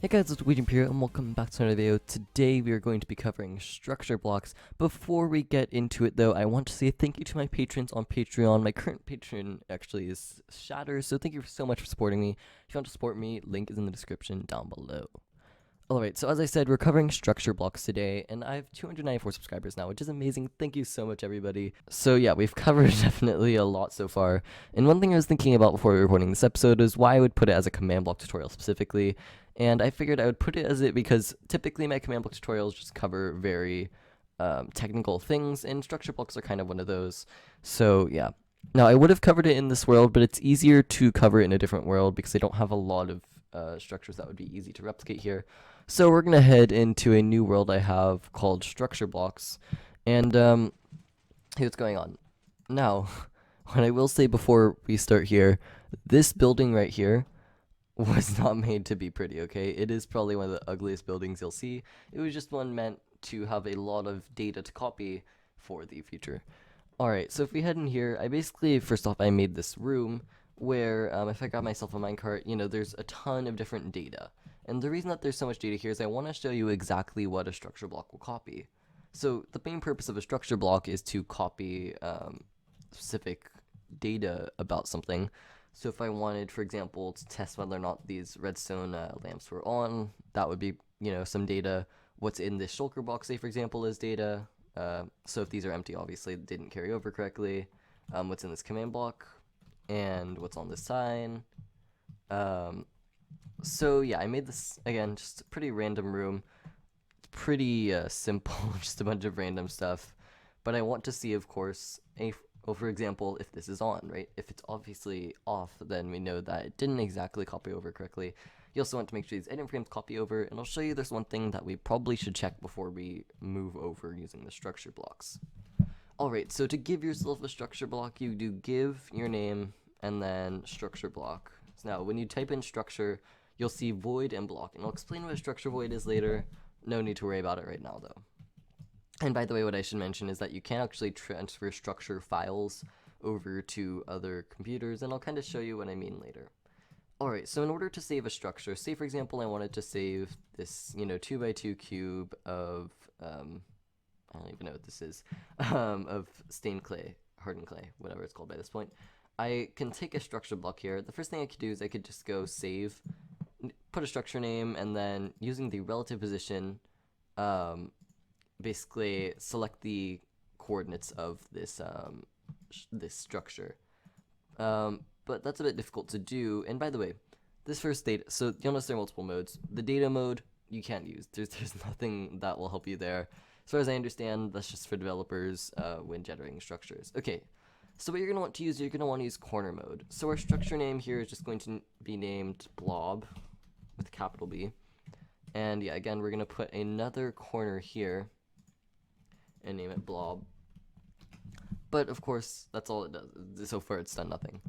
Hey guys, it's Wavejump here and welcome back to another video. Today we are going to be covering structure blocks. Before we get into it though, I want to say thank you to my patrons on Patreon. My current patron actually is Shatter, so thank you so much for supporting me. If you want to support me, link is in the description down below. Alright, so as I said, we're covering structure blocks today, and I have 294 subscribers now, which is amazing. Thank you so much, everybody. So yeah, we've covered definitely a lot so far, and one thing I was thinking about before recording this episode is why I would put it as a command block tutorial specifically, and I figured I would put it as it because typically my command block tutorials just cover very technical things, and structure blocks are kind of one of those. So yeah. Now, I would have covered it in this world, but it's easier to cover it in a different world because I don't have a lot of structures that would be easy to replicate here. So we're going to head into a new world I have called structure blocks. And hey, what's going on? Now, what I will say before we start here, this building right here was not made to be pretty, okay? It is probably one of the ugliest buildings you'll see. It was just one meant to have a lot of data to copy for the future. Alright, so if we head in here, I basically, first off, I made this room where if I grab myself a minecart, there's a ton of different data. And the reason that there's so much data here is I want to show you exactly what a structure block will copy. So the main purpose of a structure block is to copy specific data about something. So if I wanted, for example, to test whether or not these redstone lamps were on, that would be, some data. What's in this shulker box, say, for example, is data. So if these are empty, obviously it didn't carry over correctly. What's in this command block, and what's on this sign. So yeah, I made this, again, just a pretty random room. It's pretty simple, just a bunch of random stuff. But I want to see, of course, for example, if this is on, right? If it's obviously off, then we know that it didn't exactly copy over correctly. You also want to make sure these edit frames copy over, and I'll show you there's one thing that we probably should check before we move over using the structure blocks. Alright, so to give yourself a structure block, you do give your name and then structure block. So now, when you type in structure, you'll see void and block, and I'll explain what a structure void is later. No need to worry about it right now, though. And by the way, what I should mention is that you can actually transfer structure files over to other computers, and I'll kind of show you what I mean later. Alright, so in order to save a structure, say for example I wanted to save this, 2x2 cube of, I don't even know what this is, of stained clay, hardened clay, whatever it's called by this point. I can take a structure block here. The first thing I could do is I could just go save, put a structure name, and then using the relative position, basically select the coordinates of this, this structure. But that's a bit difficult to do. And by the way, this first data, so you'll notice there are multiple modes. The data mode you can't use. There's nothing that will help you there. As far as I understand, that's just for developers when generating structures. Okay, so what you're going to want to use, you're going to want to use corner mode. So our structure name here is just going to be named blob with a capital B. And yeah, again, we're going to put another corner here and name it blob. But of course, that's all it does. So far, it's done nothing.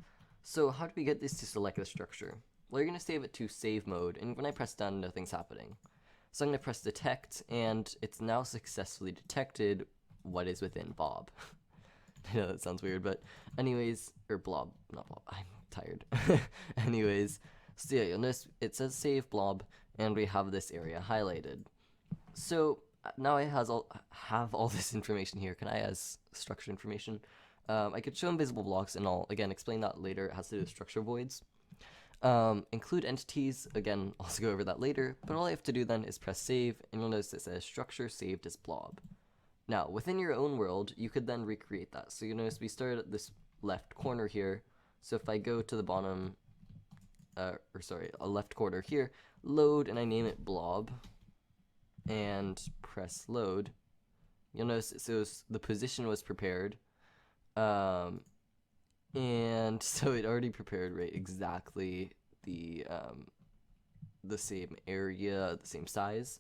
So how do we get this to select the structure? Well, you're going to save it to save mode, and when I press done, nothing's happening. So I'm going to press detect, and it's now successfully detected what is within Bob. I know that sounds weird, but anyways, or blob, not Bob, I'm tired. Anyways, so yeah, you'll notice it says save blob, and we have this area highlighted. So now I have all this information here. Can I as structure information? I could show invisible blocks, and I'll, again, explain that later. It has to do with structure voids. Include entities, again, I'll also go over that later, but all I have to do then is press save, and you'll notice it says structure saved as blob. Now, within your own world, you could then recreate that. So you notice we started at this left corner here, so if I go to the bottom, a left corner here, load, and I name it blob, and press load, you'll notice it says the position was prepared, and so it already prepared, right, exactly the same area, the same size.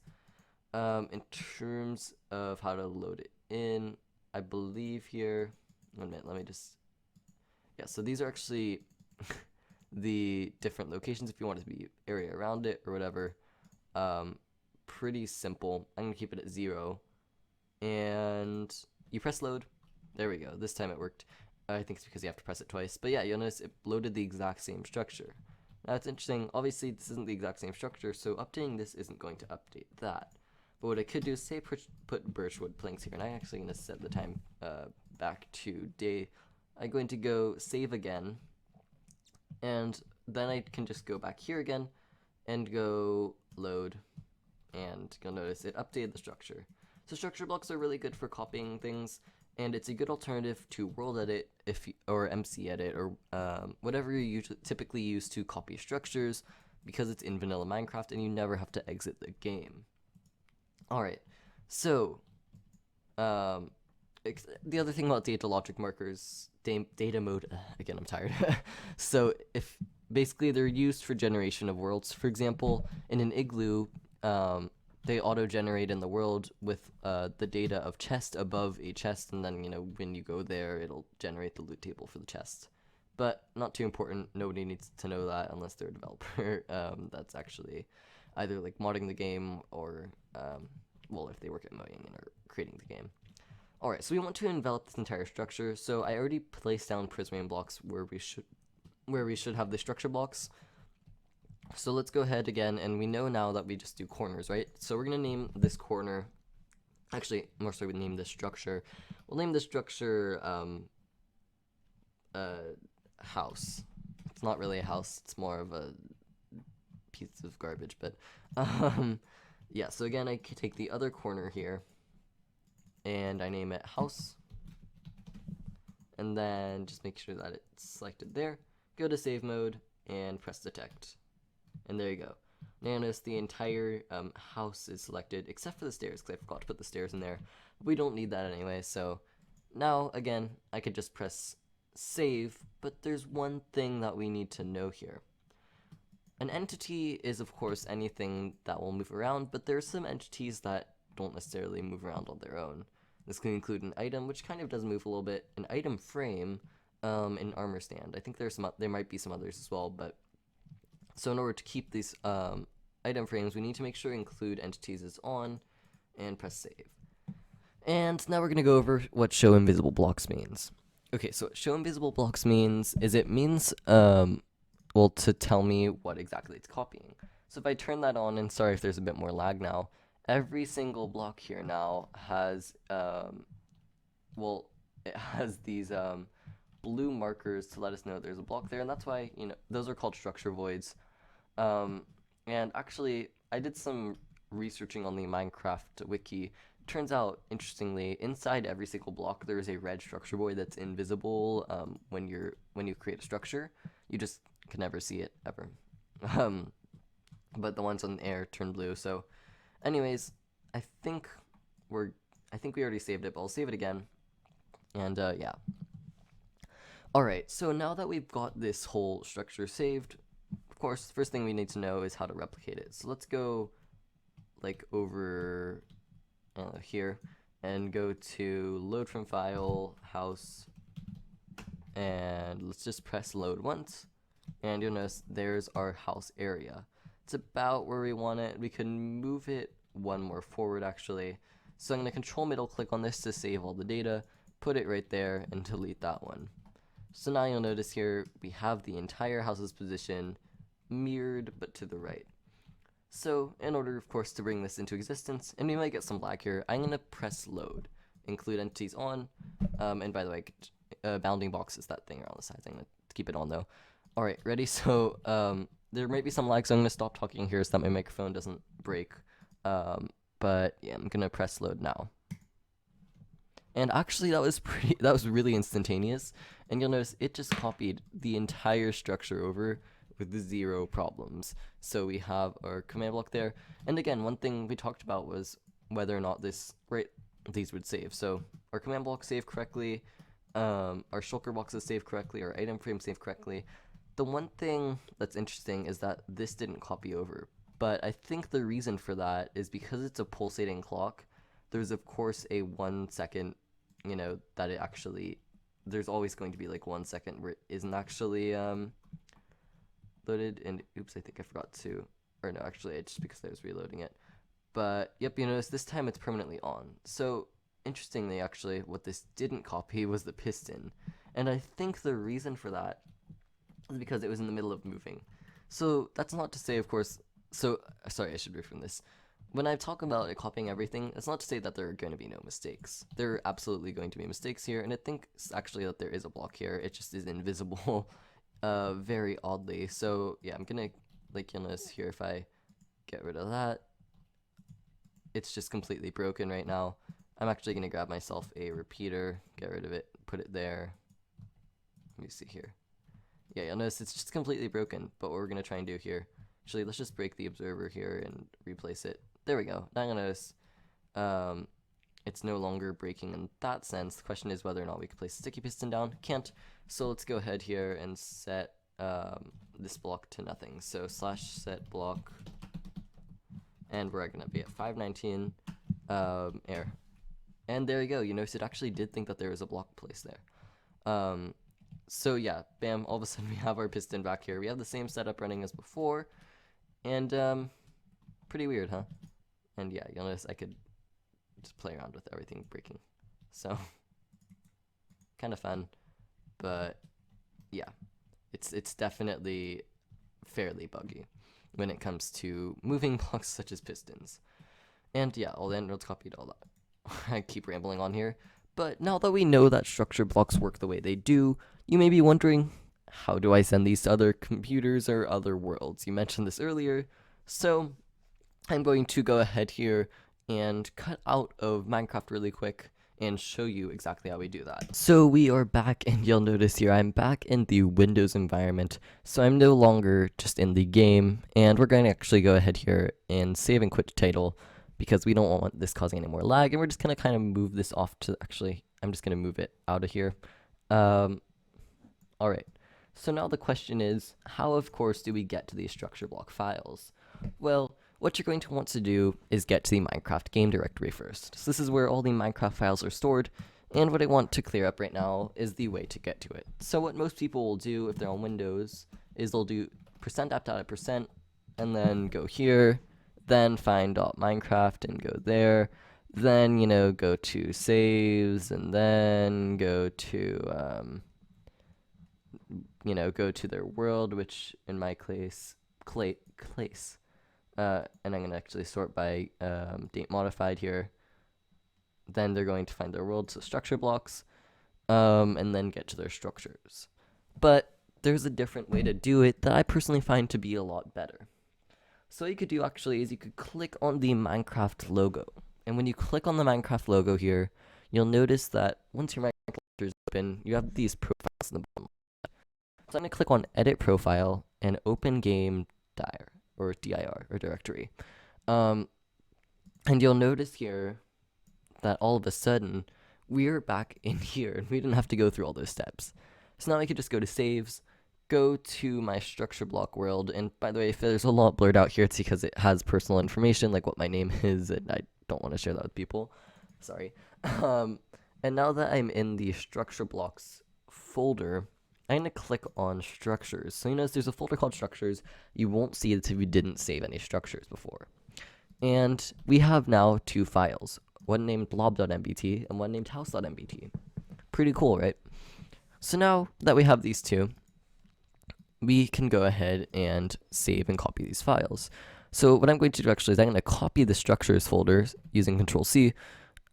In terms of how to load it in, I believe here, 1 minute, let me just, yeah, so these are actually the different locations if you want it to be area around it or whatever. Pretty simple. I'm gonna keep it at 0, and you press load. There we go. This time it worked. I think it's because you have to press it twice. But yeah, you'll notice it loaded the exact same structure. Now it's interesting, obviously this isn't the exact same structure, so updating this isn't going to update that. But what I could do is say put birchwood planks here, and I'm actually going to set the time back to day. I'm going to go save again, and then I can just go back here again and go load, and you'll notice it updated the structure. So structure blocks are really good for copying things, and it's a good alternative to world edit or MC edit or whatever you typically use to copy structures, because it's in vanilla Minecraft and you never have to exit the game. Alright, so the other thing about Datalogic Markers, data mode, again I'm tired. So if basically they're used for generation of worlds. For example, in an igloo, they auto-generate in the world with the data of chest above a chest, and then, you know, when you go there, it'll generate the loot table for the chest. But not too important. Nobody needs to know that unless they're a developer. That's actually either like modding the game or, well, if they work at modding or creating the game. Alright, so we want to envelop this entire structure. So I already placed down prismarine blocks where we should have the structure blocks. So let's go ahead again, and we know now that we just do corners, right? So we're going to name this corner, actually, more so we name this structure. We'll name this structure house. It's not really a house, it's more of a piece of garbage, but yeah, so again, I could take the other corner here, and I name it house, and then just make sure that it's selected there. Go to save mode, and press detect. And there you go. Now notice the entire house is selected, except for the stairs, because I forgot to put the stairs in there. We don't need that anyway, so now, again, I could just press save, but there's one thing that we need to know here. An entity is, of course, anything that will move around, but there's some entities that don't necessarily move around on their own. This can include an item, which kind of does move a little bit, an item frame, an armor stand. I think there might be some others as well, but so in order to keep these item frames, we need to make sure include entities is on, and press save. And now we're going to go over what show invisible blocks means. Okay, so what show invisible blocks means is it means, well, to tell me what exactly it's copying. So if I turn that on, and sorry if there's a bit more lag now, every single block here now has, well, it has these blue markers to let us know there's a block there, and that's why, you know, those are called structure voids. And actually, I did some researching on the Minecraft wiki. Turns out, interestingly, inside every single block there is a red structure void that's invisible when you create a structure. You just can never see it ever. But the ones on the air turn blue. So, anyways, I think we already saved it, but I'll save it again. And yeah. Alright, so now that we've got this whole structure saved, of course, the first thing we need to know is how to replicate it. So let's go like over here and go to load from file, house, and let's just press load once, and you'll notice there's our house area. It's about where we want it. We can move it one more forward actually. So I'm going to control middle click on this to save all the data, put it right there, and delete that one. So now you'll notice here we have the entire house's position mirrored but to the right. So in order, of course, to bring this into existence, and we might get some lag here, I'm going to press load, include entities on, and by the way, bounding box is that thing around the sides. I'm going to keep it on though. Alright, ready? So there might be some lag, so I'm going to stop talking here so that my microphone doesn't break. But yeah, I'm going to press load now. And actually that was really instantaneous, and you'll notice it just copied the entire structure over with 0 problems. So we have our command block there, and again, one thing we talked about was whether or not these would save. So our command block saved correctly, our shulker boxes saved correctly, our item frame saved correctly. The one thing that's interesting is that this didn't copy over, but I think the reason for that is because it's a pulsating clock. There's of course a 1 second, you know, that it actually, there's always going to be like 1 second where it isn't actually loaded, and oops, I think I forgot to, or no, actually it's just because I was reloading it. But yep, you notice this time it's permanently on. So interestingly, actually, what this didn't copy was the piston, and I think the reason for that is because it was in the middle of moving. So that's not to say, of course. So sorry, I should reframe this. When I talk about copying everything, it's not to say that there are going to be no mistakes. There are absolutely going to be mistakes here, and I think actually that there is a block here. It just is invisible, very oddly. So yeah, I'm gonna, like, you'll notice here, if I get rid of that, it's just completely broken right now. I'm actually gonna grab myself a repeater, get rid of it, put it there. Let me see here. Yeah, you'll notice it's just completely broken. But what we're gonna try and do here, actually, let's just break the observer here and replace it. There we go. Now you'll notice it's no longer breaking in that sense. The question is whether or not we can place a sticky piston down. Can't. So let's go ahead here and set this block to nothing. So slash set block, and we're gonna be at 519 air. And there you go. You notice it actually did think that there was a block placed there. So yeah, bam, all of a sudden we have our piston back here. We have the same setup running as before, and pretty weird, huh? And yeah, you'll notice I could just play around with everything breaking. So kind of fun, but yeah, it's definitely fairly buggy when it comes to moving blocks such as pistons. And yeah, all the end nodes copied, all that. I keep rambling on here. But now that we know that structure blocks work the way they do, you may be wondering, how do I send these to other computers or other worlds? You mentioned this earlier, so I'm going to go ahead here and cut out of Minecraft really quick and show you exactly how we do that. So we are back, and you'll notice here I'm back in the Windows environment, so I'm no longer just in the game, and we're going to actually go ahead here and save and quit title, because we don't want this causing any more lag, and we're just going to kind of move this off to, actually, I'm just going to move it out of here. Alright, so now the question is, how, of course, do we get to these structure block files? Well, what you're going to want to do is get to the Minecraft game directory first. So this is where all the Minecraft files are stored, and what I want to clear up right now is the way to get to it. So what most people will do if they're on Windows is they'll do %app.percent and then go here, then find .minecraft and go there, then, go to saves, and then go to, go to their world, which in my case, and I'm going to actually sort by date modified here. Then they're going to find their world, so structure blocks, and then get to their structures. But there's a different way to do it that I personally find to be a lot better. So what you could do actually is you could click on the Minecraft logo. And when you click on the Minecraft logo here, you'll notice that once your Minecraft is open, you have these profiles in the bottom. So I'm going to click on Edit Profile and Open Game Dir, or dir, or directory. And you'll notice here that all of a sudden, we're back in here, and we didn't have to go through all those steps. So now I could just go to saves, go to my structure block world, and by the way, if there's a lot blurred out here, it's because it has personal information, like what my name is, and I don't want to share that with people. Sorry. And now that I'm in the structure blocks folder, I'm going to click on structures. So you notice there's a folder called structures. You won't see it if you didn't save any structures before. And we have now two files, one named blob.mbt and one named house.mbt. Pretty cool, right? So now that we have these two, we can go ahead and save and copy these files. So what I'm going to do actually is I'm going to copy the structures folder using Control-C.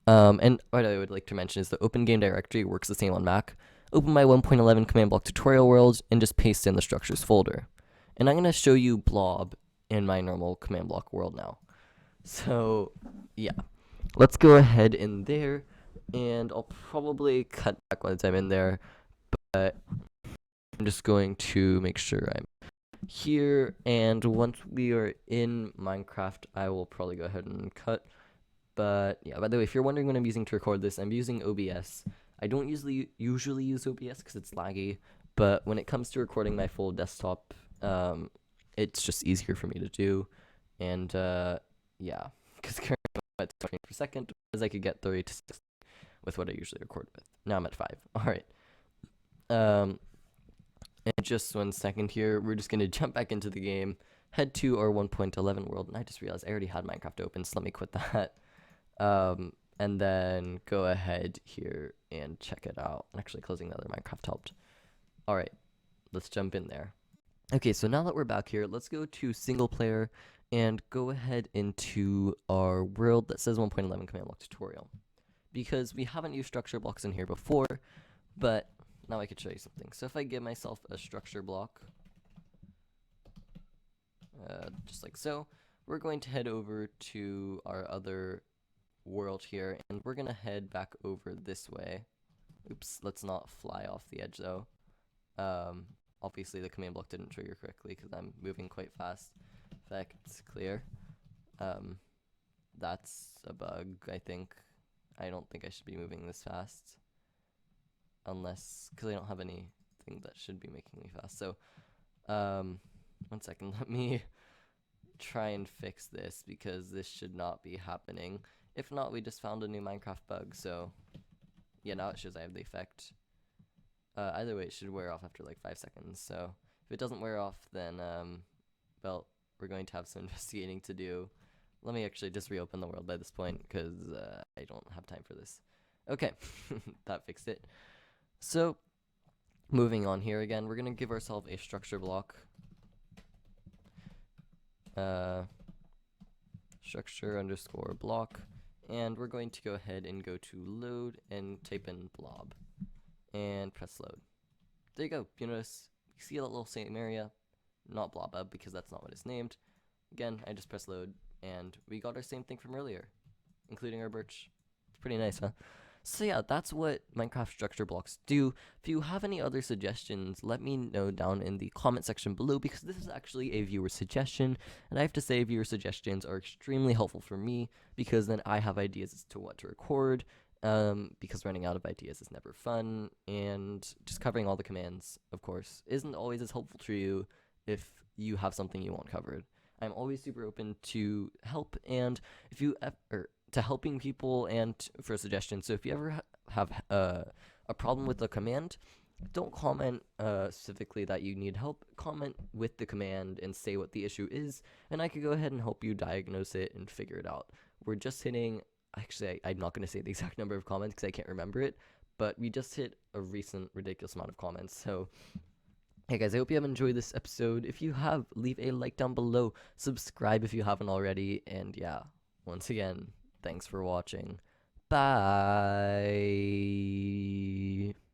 And what I would like to mention is the Open Game Directory works the same on Mac. Open my 1.11 command block tutorial world and just paste in the structures folder. And I'm going to show you blob in my normal command block world now. So yeah, let's go ahead in there, and I'll probably cut back once I'm in there, but I'm just going to make sure I'm here, and once we are in Minecraft, I will probably go ahead and cut. But yeah, by the way, if you're wondering what I'm using to record this, I'm using OBS. I don't usually use OBS because it's laggy, but when it comes to recording my full desktop, it's just easier for me to do, and yeah, because currently I'm at 20 per second, as I could get 30 to 60 with what I usually record with. Now I'm at 5. All right. And just 1 second here, we're just gonna jump back into the game, head to our 1.11 world, and I just realized I already had Minecraft open, so let me quit that. And then go ahead here and check it out. Actually, closing the other Minecraft helped. All right, let's jump in there. Okay, so now that we're back here, let's go to single player and go ahead into our world that says 1.11 command block tutorial. Because we haven't used structure blocks in here before, but now I could show you something. So if I give myself a structure block, just like so, we're going to head over to our other world here, and we're going to head back over this way. Oops, let's not fly off the edge though. Obviously the command block didn't trigger correctly because I'm moving quite fast. Effects clear. That's a bug, I think. I don't think I should be moving this fast. Unless, because I don't have anything that should be making me fast. So, 1 second, let me try and fix this because this should not be happening. If not, we just found a new Minecraft bug, so yeah, now it shows I have the effect. Either way, it should wear off after like 5 seconds, so if it doesn't wear off, then, well, we're going to have some investigating to do. Let me actually just reopen the world by this point, because I don't have time for this. Okay, that fixed it. So, moving on here again, we're going to give ourselves a structure block. Structure underscore block, and we're going to go ahead and go to load and type in blob and press load. There you go. You notice you see that little same area, not blob because that's not what it's named. Again, I just press load and we got our same thing from earlier, including our birch. It's pretty nice, huh? So yeah, that's what Minecraft structure blocks do. If you have any other suggestions, let me know down in the comment section below, because this is actually a viewer suggestion, and I have to say viewer suggestions are extremely helpful for me, because then I have ideas as to what to record, because running out of ideas is never fun, and just covering all the commands, of course, isn't always as helpful to you if you have something you want covered. I'm always super open to help, and if you to helping people and for suggestions. So if you ever have a problem with the command, don't comment specifically that you need help. Comment with the command and say what the issue is, and I could go ahead and help you diagnose it and figure it out. We're just hitting, actually, I'm not going to say the exact number of comments because I can't remember it, but we just hit a recent ridiculous amount of comments. So hey guys, I hope you have enjoyed this episode. If you have, leave a like down below, subscribe if you haven't already, and yeah, once again, thanks for watching. Bye.